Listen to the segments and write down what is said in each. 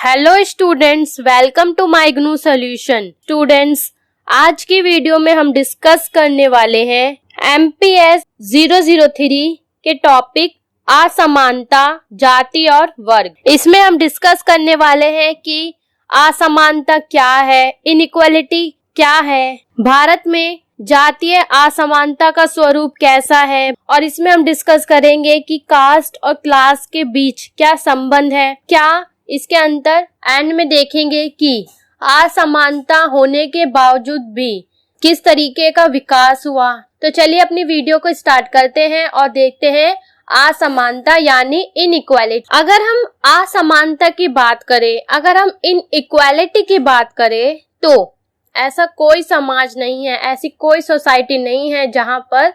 Hello students, welcome to my GNU solution. Students, आज की video में हम डिस्कस करने वाले हैं MPS 003 के टॉपिक असमानता, जाति और वर्ग। इसमें हम डिस्कस करने वाले हैं कि असमानता क्या है, इनइक्वालिटी क्या है, भारत में जातीय असमानता का स्वरूप कैसा है, और इसमें हम डिस्कस करेंगे कि कास्ट और क्लास के बीच क्या संबंध है, क्या इसके अंतर एंड में देखेंगे कि असमानता होने के बावजूद भी किस तरीके का विकास हुआ। तो चलिए अपनी वीडियो को स्टार्ट करते हैं और देखते हैं असमानता यानी इनइक्वालिटी। अगर हम असमानता की बात करें, अगर हम इनइक्वालिटी की बात करें, तो ऐसा कोई समाज नहीं है, ऐसी कोई सोसाइटी नहीं है जहां पर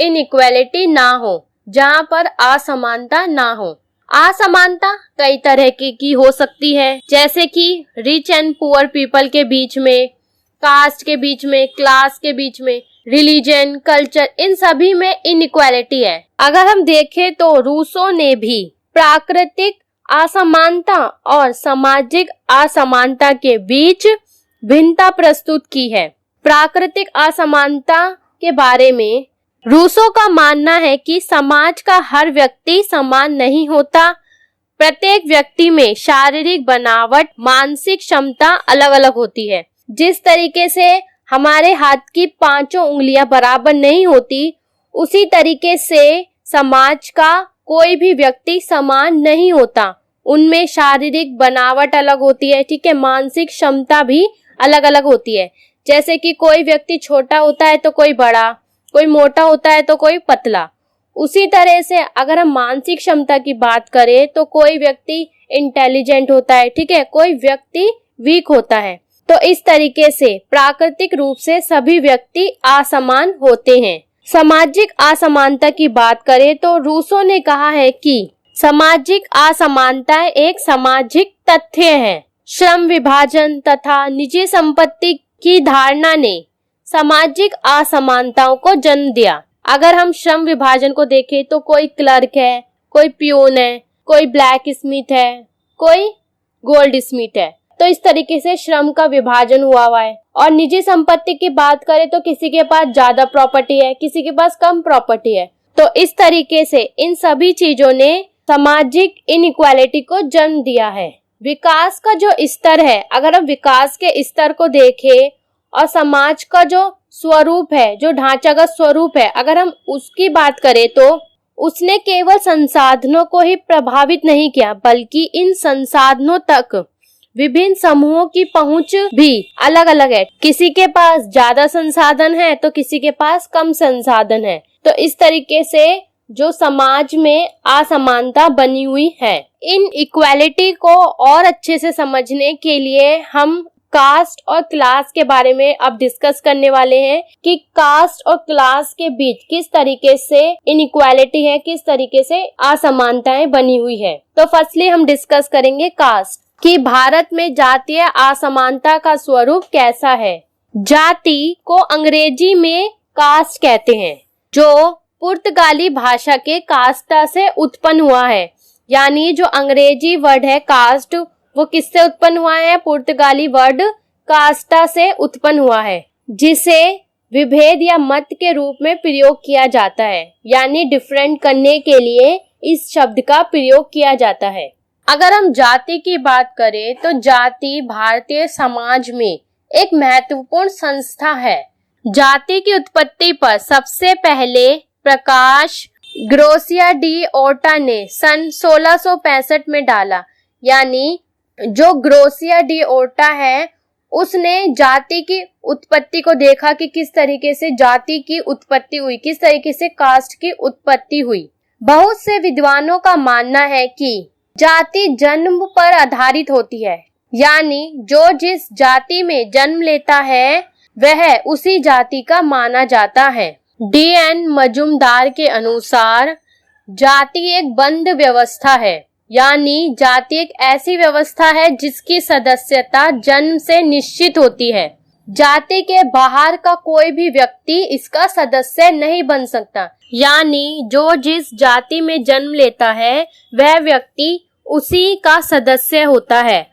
इनइक्वालिटी ना हो, जहां पर असमानता ना हो। असमानता कई तरह की हो सकती है, जैसे कि रिच एंड पुअर पीपल के बीच में, कास्ट के बीच में, क्लास के बीच में, रिलीजन, कल्चर, इन सभी में इनइक्वालिटी है। अगर हम देखें तो रूसो ने भी प्राकृतिक असमानता और सामाजिक असमानता के बीच भिन्नता प्रस्तुत की है। प्राकृतिक असमानता के बारे में रूसो का मानना है कि समाज का हर व्यक्ति समान नहीं होता, प्रत्येक व्यक्ति में शारीरिक बनावट, मानसिक क्षमता अलग अलग होती है। जिस तरीके से हमारे हाथ की पांचों उंगलियां बराबर नहीं होती, उसी तरीके से समाज का कोई भी व्यक्ति समान नहीं होता, उनमें शारीरिक बनावट अलग होती है, ठीक है, मानसिक क्षमता भी अलग अलग होती है। जैसे कि कोई व्यक्ति छोटा होता है तो कोई बड़ा, कोई मोटा होता है तो कोई पतला। उसी तरह से अगर हम मानसिक क्षमता की बात करें तो कोई व्यक्ति इंटेलिजेंट होता है, ठीक है, कोई व्यक्ति वीक होता है। तो इस तरीके से प्राकृतिक रूप से सभी व्यक्ति असमान होते हैं। सामाजिक असमानता की बात करें तो रूसो ने कहा है कि सामाजिक असमानता एक सामाजिक तथ्य है। श्रम विभाजन तथा निजी संपत्ति की धारणा ने सामाजिक असमानताओं को जन्म दिया। अगर हम श्रम विभाजन को देखें तो कोई क्लर्क है, कोई पियून है, कोई ब्लैक स्मिथ है, कोई गोल्ड स्मिथ है। तो इस तरीके से श्रम का विभाजन हुआ है। और निजी संपत्ति की बात करें तो किसी के पास ज्यादा प्रॉपर्टी है, किसी के पास कम प्रॉपर्टी है। तो इस तरीके से इन सभी चीजों ने सामाजिक इनइक्वालिटी को जन्म दिया है। विकास का जो स्तर है, अगर हम विकास के स्तर को देखें और समाज का जो स्वरूप है, जो ढांचागत स्वरूप है, अगर हम उसकी बात करें तो उसने केवल संसाधनों को ही प्रभावित नहीं किया, बल्कि इन संसाधनों तक विभिन्न समूहों की पहुंच भी अलग अलग है। किसी के पास ज्यादा संसाधन है तो किसी के पास कम संसाधन है। तो इस तरीके से जो समाज में असमानता बनी हुई है। इन इक्वालिटी को और अच्छे से समझने के लिए हम कास्ट और क्लास के बारे में अब डिस्कस करने वाले हैं कि कास्ट और क्लास के बीच किस तरीके से इनइक्वालिटी है, किस तरीके से असमानताएं बनी हुई है। तो फर्स्टली हम डिस्कस करेंगे कास्ट, कि भारत में जातीय असमानता का स्वरूप कैसा है। जाति को अंग्रेजी में कास्ट कहते हैं, जो पुर्तगाली भाषा के कास्टा से उत्पन्न हुआ है। यानी जो अंग्रेजी वर्ड है कास्ट, वो किससे उत्पन्न हुआ है? पुर्तगाली वर्ड कास्टा से उत्पन्न हुआ है, जिसे विभेद या मत के रूप में प्रयोग किया जाता है। यानी डिफरेंट करने के लिए इस शब्द का प्रयोग किया जाता है। अगर हम जाति की बात करें तो जाति भारतीय समाज में एक महत्वपूर्ण संस्था है। जाति की उत्पत्ति पर सबसे पहले प्रकाश ग्रोसिया डी ओर्टा ने सन 1665 में डाला। यानी जो ग्रोसिया डी ओर्टा है, उसने जाति की उत्पत्ति को देखा कि किस तरीके से जाति की उत्पत्ति हुई, किस तरीके से कास्ट की उत्पत्ति हुई। बहुत से विद्वानों का मानना है कि जाति जन्म पर आधारित होती है। यानी जो जिस जाति में जन्म लेता है वह उसी जाति का माना जाता है। D.N. मजुमदार के अनुसार जाति एक बंद व्यवस्था है। यानी जाति एक ऐसी व्यवस्था है जिसकी सदस्यता जन्म से निश्चित होती है। जाति के बाहर का कोई भी व्यक्ति इसका सदस्य नहीं बन सकता। यानी जो जिस जाति में जन्म लेता है वह व्यक्ति उसी का सदस्य होता है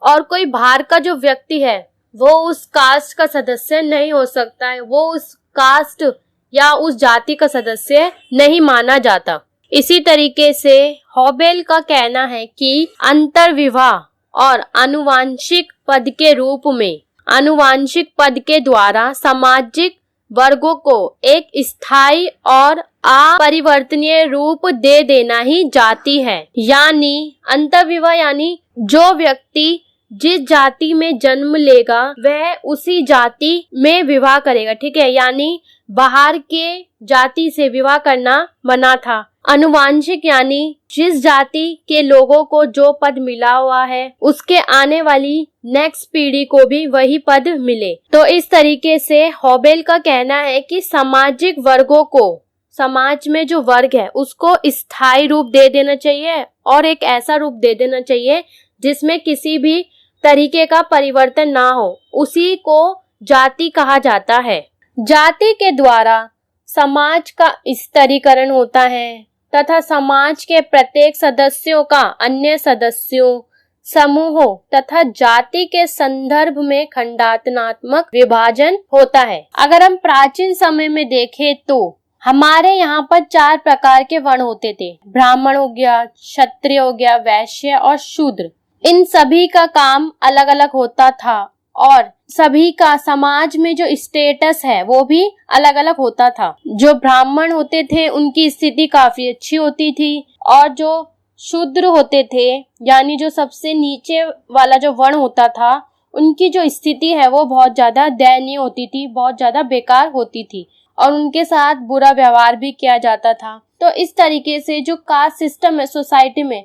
और कोई बाहर का जो व्यक्ति है वो उस कास्ट का सदस्य नहीं हो सकता है, वो उस कास्ट या उस जाति का सदस्य नहीं माना जाता। इसी तरीके से हॉबेल का कहना है कि अंतर्विवाह और आनुवांशिक पद के रूप में आनुवांशिक पद के द्वारा सामाजिक वर्गों को एक स्थायी और अपरिवर्तनीय रूप दे देना ही जाति है। यानी अंतर्विवाह यानी जो व्यक्ति जिस जाति में जन्म लेगा वह उसी जाति में विवाह करेगा, ठीक है। यानी बाहर के जाति से विवाह करना मना था। आनुवांशिक यानी जिस जाति के लोगों को जो पद मिला हुआ है उसके आने वाली नेक्स्ट पीढ़ी को भी वही पद मिले। तो इस तरीके से हॉबेल का कहना है कि सामाजिक वर्गों को, समाज में जो वर्ग है उसको स्थायी रूप दे देना चाहिए और एक ऐसा रूप दे देना चाहिए जिसमें किसी भी तरीके का परिवर्तन ना हो, उसी को जाति कहा जाता है। जाति के द्वारा समाज का स्तरीकरण होता है तथा समाज के प्रत्येक सदस्यों का अन्य सदस्यों, समूहों तथा जाति के संदर्भ में खंडात्मक विभाजन होता है। अगर हम प्राचीन समय में देखें तो हमारे यहाँ पर 4 प्रकार के वर्ण होते थे। ब्राह्मण हो गया, क्षत्रिय हो गया, वैश्य और शूद्र। इन सभी का काम अलग अलग होता था और सभी का समाज में जो स्टेटस है वो भी अलग अलग होता था। जो ब्राह्मण होते थे उनकी स्थिति काफी अच्छी होती थी और जो शूद्र होते थे यानी जो सबसे नीचे वाला जो वर्ण होता था उनकी जो स्थिति है वो बहुत ज्यादा दयनीय होती थी, बहुत ज्यादा बेकार होती थी और उनके साथ बुरा व्यवहार भी किया जाता था। तो इस तरीके से जो कास्ट सिस्टम है सोसाइटी में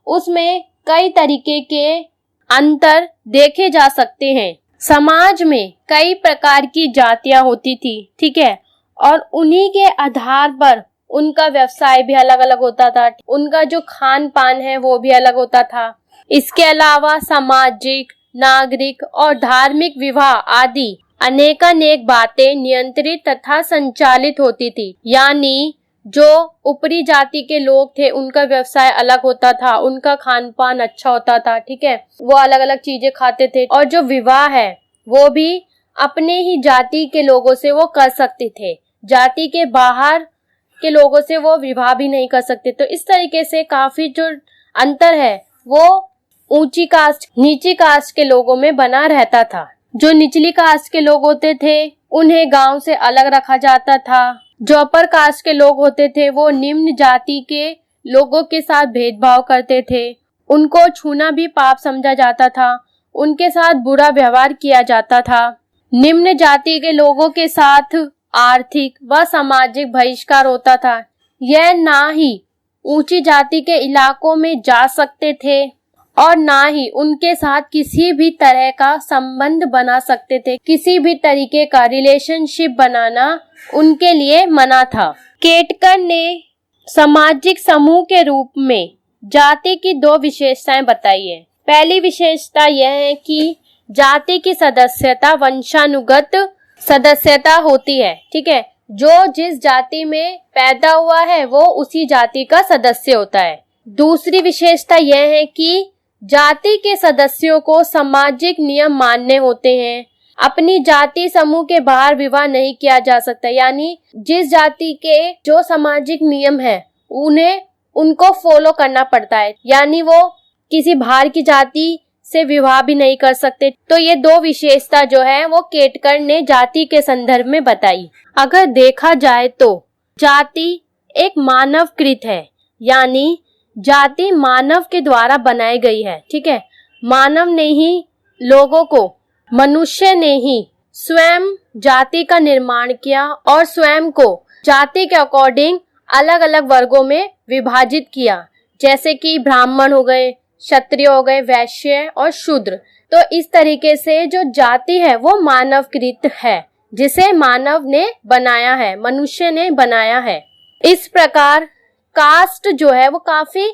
उसमें कई तरीके के अंतर देखे जा सकते हैं। समाज में कई प्रकार की जातियां होती थी, ठीक है, और उन्हीं के आधार पर उनका व्यवसाय भी अलग अलग होता था, उनका जो खान पान है वो भी अलग होता था। इसके अलावा सामाजिक, नागरिक और धार्मिक विवाह आदि अनेकानेक बातें नियंत्रित तथा संचालित होती थी। यानी जो ऊपरी जाति के लोग थे उनका व्यवसाय अलग होता था, उनका खान पान अच्छा होता था, ठीक है, वो अलग अलग चीजें खाते थे और जो विवाह है वो भी अपने ही जाति के लोगों से वो कर सकते थे, जाति के बाहर के लोगों से वो विवाह भी नहीं कर सकते। तो इस तरीके से काफी जो अंतर है वो ऊंची कास्ट नीची कास्ट के लोगों में बना रहता था। जो निचली कास्ट के लोग होते थे उन्हें गांव से अलग रखा जाता था। जो अपर कास्ट के लोग होते थे वो निम्न जाति के लोगों के साथ भेदभाव करते थे, उनको छूना भी पाप समझा जाता था, उनके साथ बुरा व्यवहार किया जाता था। निम्न जाति के लोगों के साथ आर्थिक व सामाजिक बहिष्कार होता था। यह ना ही ऊंची जाति के इलाकों में जा सकते थे और ना ही उनके साथ किसी भी तरह का संबंध बना सकते थे, किसी भी तरीके का रिलेशनशिप बनाना उनके लिए मना था। केटकर ने सामाजिक समूह के रूप में जाति की 2 विशेषताएं बताई है। पहली विशेषता यह है कि जाति की सदस्यता वंशानुगत सदस्यता होती है, ठीक है, जो जिस जाति में पैदा हुआ है वो उसी जाति का सदस्य होता है। दूसरी विशेषता यह है कि जाति के सदस्यों को सामाजिक नियम मानने होते हैं। अपनी जाति समूह के बाहर विवाह नहीं किया जा सकता, यानी जिस जाति के जो सामाजिक नियम है उन्हें उनको फॉलो करना पड़ता है, यानी वो किसी बाहर की जाति से विवाह भी नहीं कर सकते। तो ये 2 विशेषता जो है वो केटकर ने जाति के संदर्भ में बताई। अगर देखा जाए तो जाति एक मानवकृत है, यानी जाति मानव के द्वारा बनाई गई है, ठीक है। मानव ने ही लोगों को, मनुष्य ने ही स्वयं जाति का निर्माण किया और स्वयं को जाति के अकॉर्डिंग अलग अलग वर्गों में विभाजित किया, जैसे कि ब्राह्मण हो गए, क्षत्रिय हो गए, वैश्य और शूद्र। तो इस तरीके से जो जाति है वो मानवकृत है, जिसे मानव ने बनाया है, मनुष्य ने बनाया है। इस प्रकार कास्ट जो है वो काफी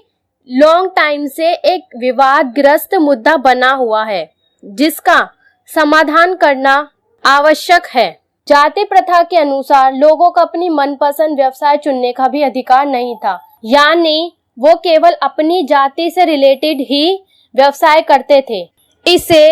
लॉन्ग टाइम से एक विवादग्रस्त मुद्दा बना हुआ है, जिसका समाधान करना आवश्यक है। जाति प्रथा के अनुसार लोगों को अपनी मनपसंद व्यवसाय चुनने का भी अधिकार नहीं था, यानी वो केवल अपनी जाति से रिलेटेड ही व्यवसाय करते थे। इसे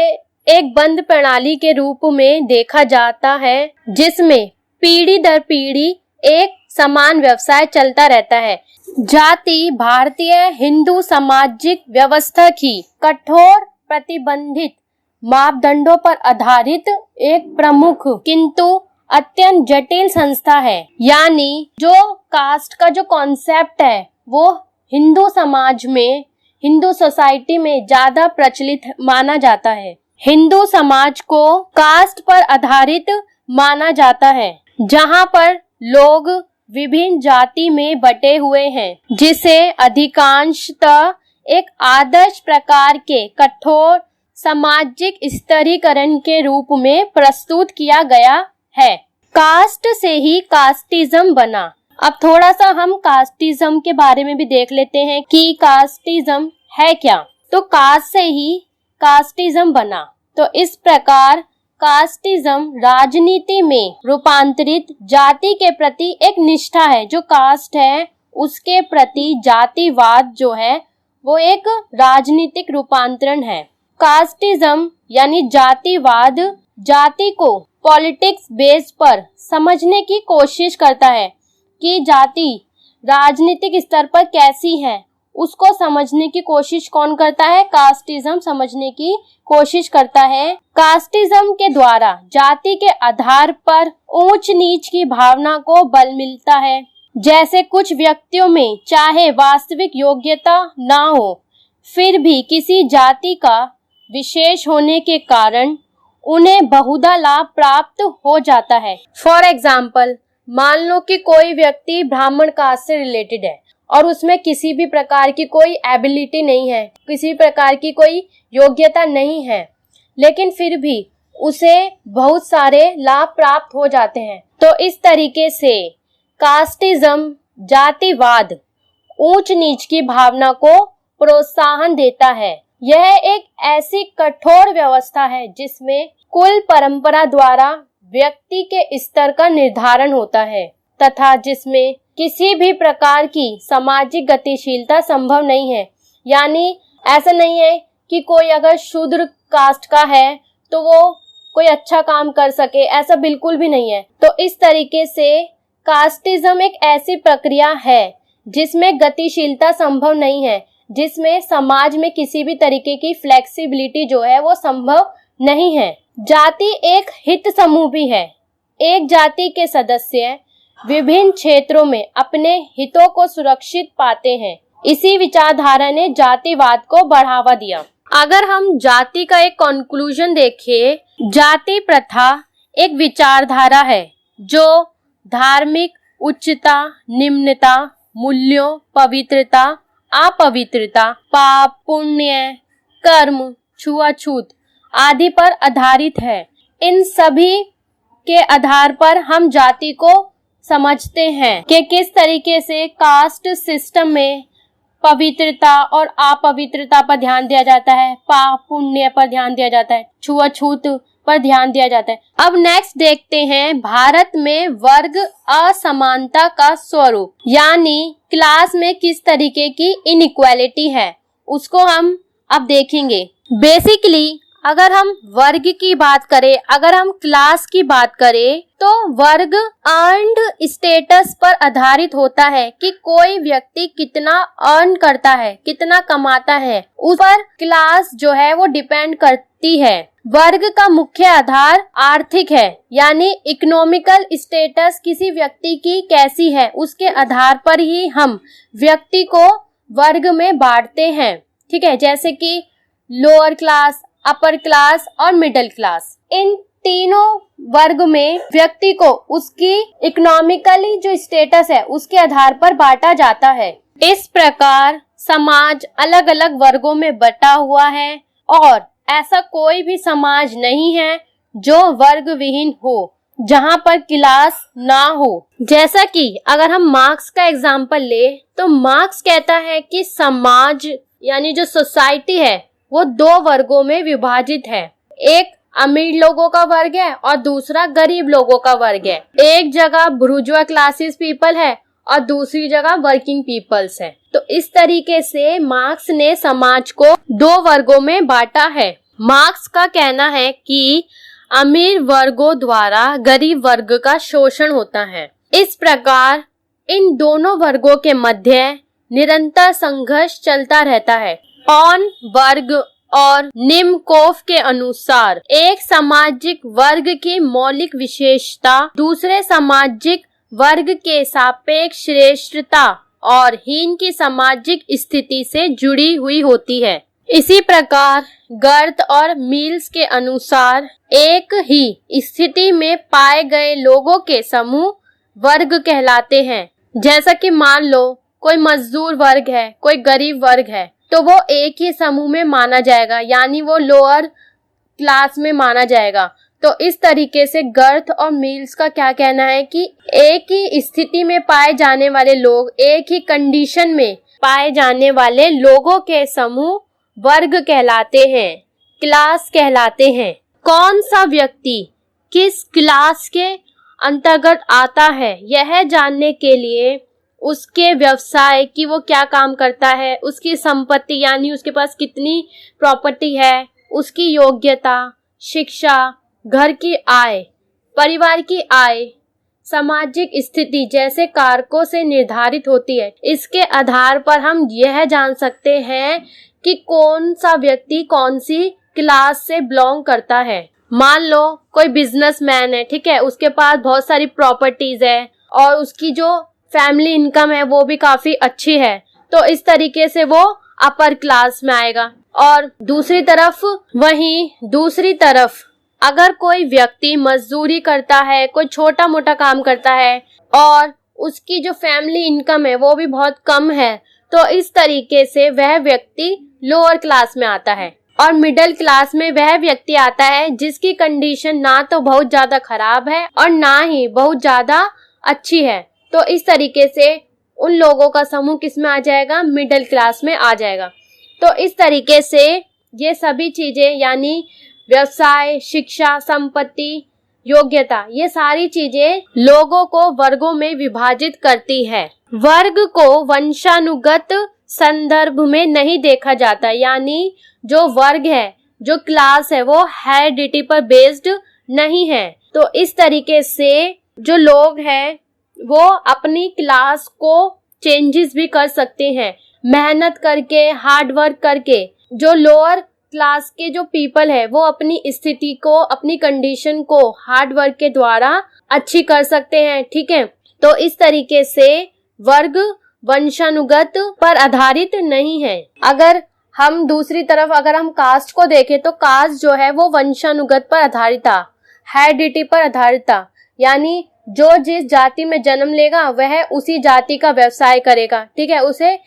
एक बंद प्रणाली के रूप में देखा जाता है जिसमें पीढ़ी दर पीढ़ी एक समान व्यवसाय चलता रहता है। जाति भारतीय हिंदू सामाजिक व्यवस्था की कठोर प्रतिबंधित मापदंडों पर आधारित एक प्रमुख किंतु अत्यंत जटिल संस्था है। यानी जो कास्ट का जो कॉन्सेप्ट है वो हिंदू समाज में, हिंदू सोसाइटी में ज्यादा प्रचलित माना जाता है। हिंदू समाज को कास्ट पर आधारित माना जाता है जहां पर लोग विभिन्न जाति में बटे हुए हैं, जिसे अधिकांशतः एक आदर्श प्रकार के कठोर सामाजिक स्तरीकरण के रूप में प्रस्तुत किया गया है। कास्ट से ही कास्टिज्म बना। अब थोड़ा सा हम कास्टिज्म के बारे में भी देख लेते हैं कि कास्टिज्म है क्या। तो कास्ट से ही कास्टिज्म बना। तो इस प्रकार कास्टिज्म राजनीति में रूपांतरित जाति के प्रति एक निष्ठा है। जो कास्ट है उसके प्रति जातिवाद जो है वो एक राजनीतिक रूपांतरण है। कास्टिज्म यानी जातिवाद जाति को पॉलिटिक्स बेस पर समझने की कोशिश करता है कि जाति राजनीतिक स्तर पर कैसी है, उसको समझने की कोशिश कौन करता है? कास्टिज्म समझने की कोशिश करता है। कास्टिज्म के द्वारा जाति के आधार पर ऊंच नीच की भावना को बल मिलता है। जैसे कुछ व्यक्तियों में चाहे वास्तविक योग्यता ना हो, फिर भी किसी जाति का विशेष होने के कारण उन्हें बहुधा लाभ प्राप्त हो जाता है। फॉर एग्जाम्पल, मान लो कि कोई व्यक्ति ब्राह्मण कास्ट से रिलेटेड है और उसमें किसी भी प्रकार की कोई एबिलिटी नहीं है, किसी प्रकार की कोई योग्यता नहीं है, लेकिन फिर भी उसे बहुत सारे लाभ प्राप्त हो जाते हैं। तो इस तरीके से कास्टिज्म जातिवाद ऊंच नीच की भावना को प्रोत्साहन देता है। यह एक ऐसी कठोर व्यवस्था है जिसमें कुल परंपरा द्वारा व्यक्ति के स्तर का निर्धारण होता है तथा जिसमें किसी भी प्रकार की सामाजिक गतिशीलता संभव नहीं है। यानी ऐसा नहीं है कि कोई अगर शूद्र कास्ट का है तो वो कोई अच्छा काम कर सके, ऐसा बिल्कुल भी नहीं है। तो इस तरीके से कास्टिज्म एक ऐसी प्रक्रिया है जिसमें गतिशीलता संभव नहीं है, जिसमें समाज में किसी भी तरीके की फ्लेक्सिबिलिटी जो है वो संभव नहीं है। जाति एक हित समूह भी है। एक जाति के सदस्य विभिन्न क्षेत्रों में अपने हितों को सुरक्षित पाते हैं। इसी विचारधारा ने जातिवाद को बढ़ावा दिया। अगर हम जाति का एक कंक्लूजन देखें, जाति प्रथा एक विचारधारा है जो धार्मिक उच्चता, निम्नता, मूल्यों, पवित्रता, अपवित्रता, पाप, पुण्य, कर्म, छुआछूत आदि पर आधारित है। इन सभी के आधार पर हम जाति को समझते हैं कि किस तरीके से कास्ट सिस्टम में पवित्रता और अपवित्रता पर ध्यान दिया जाता है, पाप पुण्य पर ध्यान दिया जाता है, छुआछूत पर ध्यान दिया जाता है। अब नेक्स्ट देखते हैं भारत में वर्ग असमानता का स्वरूप, यानी क्लास में किस तरीके की इनइक्वालिटी है उसको हम अब देखेंगे। बेसिकली अगर हम वर्ग की बात करें, अगर हम क्लास की बात करें तो वर्ग अर्न्ड स्टेटस पर आधारित होता है कि कोई व्यक्ति कितना अर्न करता है, कितना कमाता है, उस पर क्लास जो है वो डिपेंड करती है। वर्ग का मुख्य आधार आर्थिक है, यानी इकोनॉमिकल स्टेटस किसी व्यक्ति की कैसी है उसके आधार पर ही हम व्यक्ति को वर्ग में बांटते हैं। ठीक है, जैसे कि लोअर क्लास, अपर क्लास और मिडिल क्लास। इन तीनों वर्ग में व्यक्ति को उसकी इकोनॉमिकली जो स्टेटस है उसके आधार पर बांटा जाता है। इस प्रकार समाज अलग अलग वर्गों में बटा हुआ है और ऐसा कोई भी समाज नहीं है जो वर्ग विहीन हो, जहां पर क्लास ना हो। जैसा कि अगर हम मार्क्स का एग्जाम्पल ले तो मार्क्स कहता है कि समाज यानी जो सोसाइटी है वो दो वर्गों में विभाजित है। एक अमीर लोगों का वर्ग है और दूसरा गरीब लोगों का वर्ग है। एक जगह बुर्जुआ क्लासेस पीपल है और दूसरी जगह वर्किंग पीपल्स है। तो इस तरीके से मार्क्स ने समाज को दो वर्गों में बांटा है। मार्क्स का कहना है कि अमीर वर्गों द्वारा गरीब वर्ग का शोषण होता है। इस प्रकार इन दोनों वर्गों के मध्य निरंतर संघर्ष चलता रहता है। ऑन वर्ग और निम्कोफ के अनुसार एक सामाजिक वर्ग की मौलिक विशेषता दूसरे सामाजिक वर्ग के सापेक्ष श्रेष्ठता और हीन की सामाजिक स्थिति से जुड़ी हुई होती है। इसी प्रकार गर्थ और मिल्स के अनुसार एक ही स्थिति में पाए गए लोगों के समूह वर्ग कहलाते हैं। जैसा कि मान लो कोई मजदूर वर्ग है, कोई गरीब वर्ग है, तो वो एक ही समूह में माना जाएगा, यानी वो लोअर क्लास में माना जाएगा। तो इस तरीके से गर्थ और मिल्स का क्या कहना है कि एक ही स्थिति में पाए जाने वाले लोग, एक ही कंडीशन में पाए जाने वाले लोगों के समूह वर्ग कहलाते हैं, क्लास कहलाते हैं। कौन सा व्यक्ति किस क्लास के अंतर्गत आता है, यह जानने के लिए उसके व्यवसाय की वो क्या काम करता है, उसकी संपत्ति यानी उसके पास कितनी प्रॉपर्टी है, उसकी योग्यता, शिक्षा, घर की आय, परिवार की आय, सामाजिक स्थिति जैसे कारकों से निर्धारित होती है। इसके आधार पर हम यह जान सकते हैं कि कौन सा व्यक्ति कौन सी क्लास से बिलोंग करता है। मान लो कोई बिजनेसमैन है, ठीक है, उसके पास बहुत सारी प्रॉपर्टीज है और उसकी जो फैमिली इनकम है वो भी काफी अच्छी है, तो इस तरीके से वो अपर क्लास में आएगा। और दूसरी तरफ अगर कोई व्यक्ति मजदूरी करता है, कोई छोटा मोटा काम करता है और उसकी जो फैमिली इनकम है वो भी बहुत कम है, तो इस तरीके से वह व्यक्ति लोअर क्लास में आता है। और मिडिल क्लास में वह व्यक्ति आता है जिसकी कंडीशन ना तो बहुत ज्यादा खराब है और ना ही बहुत ज्यादा अच्छी है। तो इस तरीके से उन लोगों का समूह किस में आ जाएगा, मिडिल क्लास में आ जाएगा। तो इस तरीके से ये सभी चीजें यानी व्यवसाय, शिक्षा, संपत्ति, योग्यता, ये सारी चीजें लोगों को वर्गों में विभाजित करती है। वर्ग को वंशानुगत संदर्भ में नहीं देखा जाता, यानी जो वर्ग है, जो क्लास है, वो हेरिडिटी पर बेस्ड नहीं है। तो इस तरीके से जो लोग हैं वो अपनी क्लास को चेंजेस भी कर सकते हैं मेहनत करके, हार्ड वर्क करके। जो लोअर क्लास के जो पीपल है वो अपनी स्थिति को, अपनी कंडीशन को हार्ड वर्क के द्वारा अच्छी कर सकते हैं, ठीक है। तो इस तरीके से वर्ग वंशानुगत पर आधारित नहीं है। अगर हम दूसरी तरफ अगर हम कास्ट को देखें तो कास्ट जो है वो वंशानुगत पर आधारित था, हेरिडिटी पर आधारित था, यानी जो जिस जाति में जन्म लेगा वह उसी जाति का व्यवसाय करेगा, ठीक है, उसे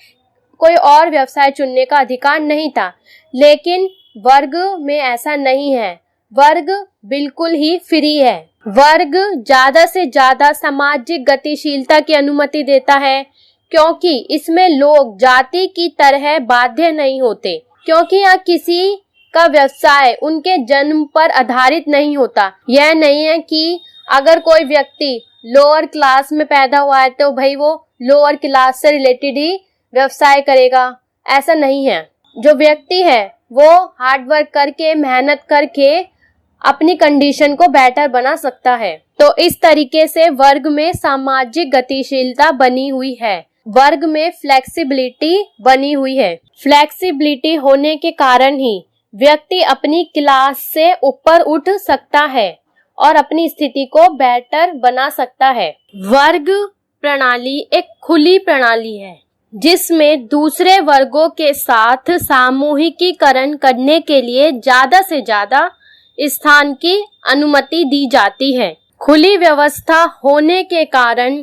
कोई और व्यवसाय चुनने का अधिकार नहीं था। लेकिन वर्ग में ऐसा नहीं है, वर्ग बिल्कुल ही फ्री है। वर्ग ज्यादा से ज्यादा सामाजिक गतिशीलता की अनुमति देता है, क्योंकि इसमें लोग जाति की तरह बाध्य नहीं होते, क्योंकि यहाँ किसी का व्यवसाय उनके जन्म पर आधारित नहीं होता। यह नहीं है कि अगर कोई व्यक्ति लोअर क्लास में पैदा हुआ है तो भाई वो लोअर क्लास से रिलेटेड ही व्यवसाय करेगा, ऐसा नहीं है। जो व्यक्ति है वो हार्ड वर्क करके, मेहनत करके अपनी कंडीशन को बेटर बना सकता है। तो इस तरीके से वर्ग में सामाजिक गतिशीलता बनी हुई है, वर्ग में फ्लेक्सिबिलिटी बनी हुई है। फ्लेक्सिबिलिटी होने के कारण ही व्यक्ति अपनी क्लास से ऊपर उठ सकता है और अपनी स्थिति को बेटर बना सकता है। वर्ग प्रणाली एक खुली प्रणाली है जिसमें दूसरे वर्गों के साथ सामूहिकीकरण करने के लिए ज्यादा से ज्यादा स्थान की अनुमति दी जाती है। खुली व्यवस्था होने के कारण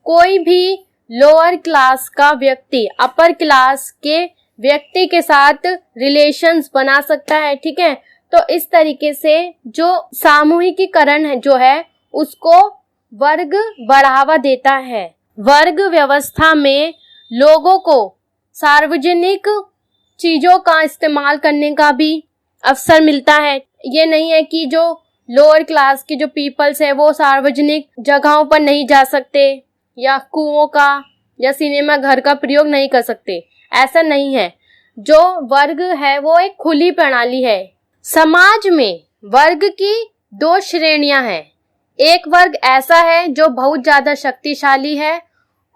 कोई भी लोअर क्लास का व्यक्ति अपर क्लास के व्यक्ति के साथ रिलेशंस बना सकता है, ठीक है। तो इस तरीके से जो सामूहिकीकरण है जो है उसको वर्ग बढ़ावा देता है। वर्ग व्यवस्था में लोगों को सार्वजनिक चीजों का इस्तेमाल करने का भी अवसर मिलता है। ये नहीं है कि जो लोअर क्लास के जो पीपल्स है वो सार्वजनिक जगहों पर नहीं जा सकते या कुओं का या सिनेमा घर का प्रयोग नहीं कर सकते, ऐसा नहीं है। जो वर्ग है वो एक खुली प्रणाली है, समाज में वर्ग की दो श्रेणियां हैं। एक वर्ग ऐसा है जो बहुत ज्यादा शक्तिशाली है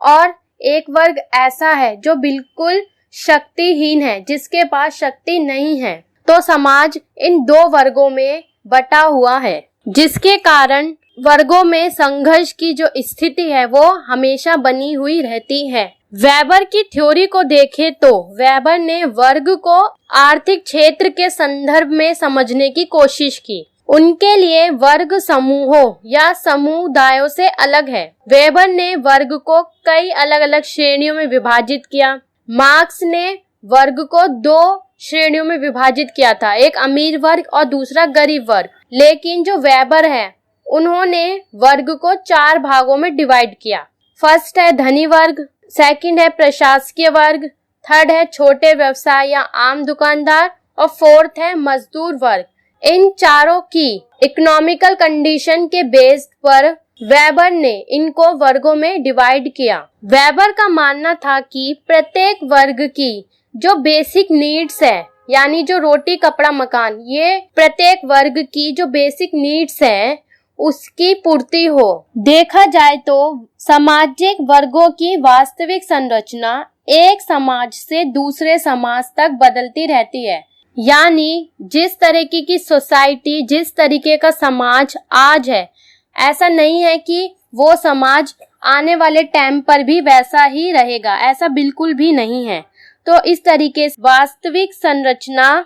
और एक वर्ग ऐसा है जो बिल्कुल शक्तिहीन है, जिसके पास शक्ति नहीं है। तो समाज इन दो वर्गों में बटा हुआ है, जिसके कारण वर्गों में संघर्ष की जो स्थिति है वो हमेशा बनी हुई रहती है। वेबर की थ्योरी को देखें तो वेबर ने वर्ग को आर्थिक क्षेत्र के संदर्भ में समझने की कोशिश की। उनके लिए वर्ग समूहों या समुदायों से अलग है। वेबर ने वर्ग को कई अलग अलग श्रेणियों में विभाजित किया। मार्क्स ने वर्ग को दो श्रेणियों में विभाजित किया था, एक अमीर वर्ग और दूसरा गरीब वर्ग। लेकिन जो वेबर है उन्होंने वर्ग को चार भागों में डिवाइड किया। फर्स्ट है धनी वर्ग, सेकंड है प्रशासकीय वर्ग, थर्ड है छोटे व्यवसाय या आम दुकानदार और फोर्थ है मजदूर वर्ग। इन चारों की इकोनॉमिकल कंडीशन के बेस पर वेबर ने इनको वर्गों में डिवाइड किया। वेबर का मानना था कि प्रत्येक वर्ग की जो बेसिक नीड्स है, यानी जो रोटी कपड़ा मकान, ये प्रत्येक वर्ग की जो बेसिक नीड्स है उसकी पूर्ति हो। देखा जाए तो सामाजिक वर्गों की वास्तविक संरचना एक समाज से दूसरे समाज तक बदलती रहती है। यानी जिस तरीके की सोसाइटी, जिस तरीके का समाज आज है, ऐसा नहीं है कि वो समाज आने वाले टाइम पर भी वैसा ही रहेगा, ऐसा बिल्कुल भी नहीं है। तो इस तरीके से वास्तविक संरचना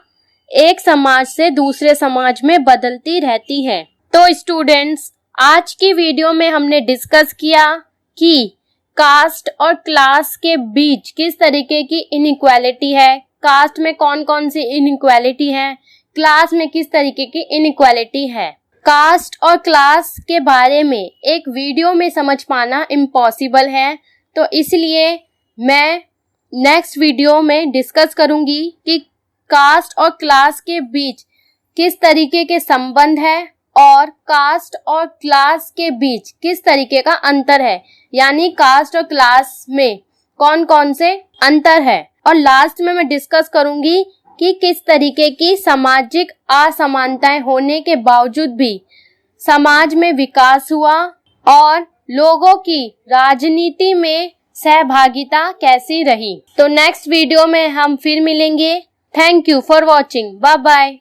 एक समाज से दूसरे समाज में बदलती रहती है। तो स्टूडेंट्स, आज की वीडियो में हमने डिस्कस किया कि कास्ट और क्लास के बीच किस तरीके की इनइक्वालिटी है, कास्ट में कौन कौन सी इनइक्वालिटी है, क्लास में किस तरीके की इनइक्वालिटी है। कास्ट और क्लास के बारे में एक वीडियो में समझ पाना इम्पॉसिबल है, तो इसलिए मैं नेक्स्ट वीडियो में डिस्कस करूंगी कि कास्ट और क्लास के बीच किस तरीके के संबंध है और कास्ट और क्लास के बीच किस तरीके का अंतर है, यानी कास्ट और क्लास में कौन कौन से अंतर है। और लास्ट में मैं डिस्कस करूंगी कि किस तरीके की सामाजिक असमानताएं होने के बावजूद भी समाज में विकास हुआ और लोगों की राजनीति में सहभागिता कैसी रही। तो नेक्स्ट वीडियो में हम फिर मिलेंगे। Thank you for watching. Bye bye.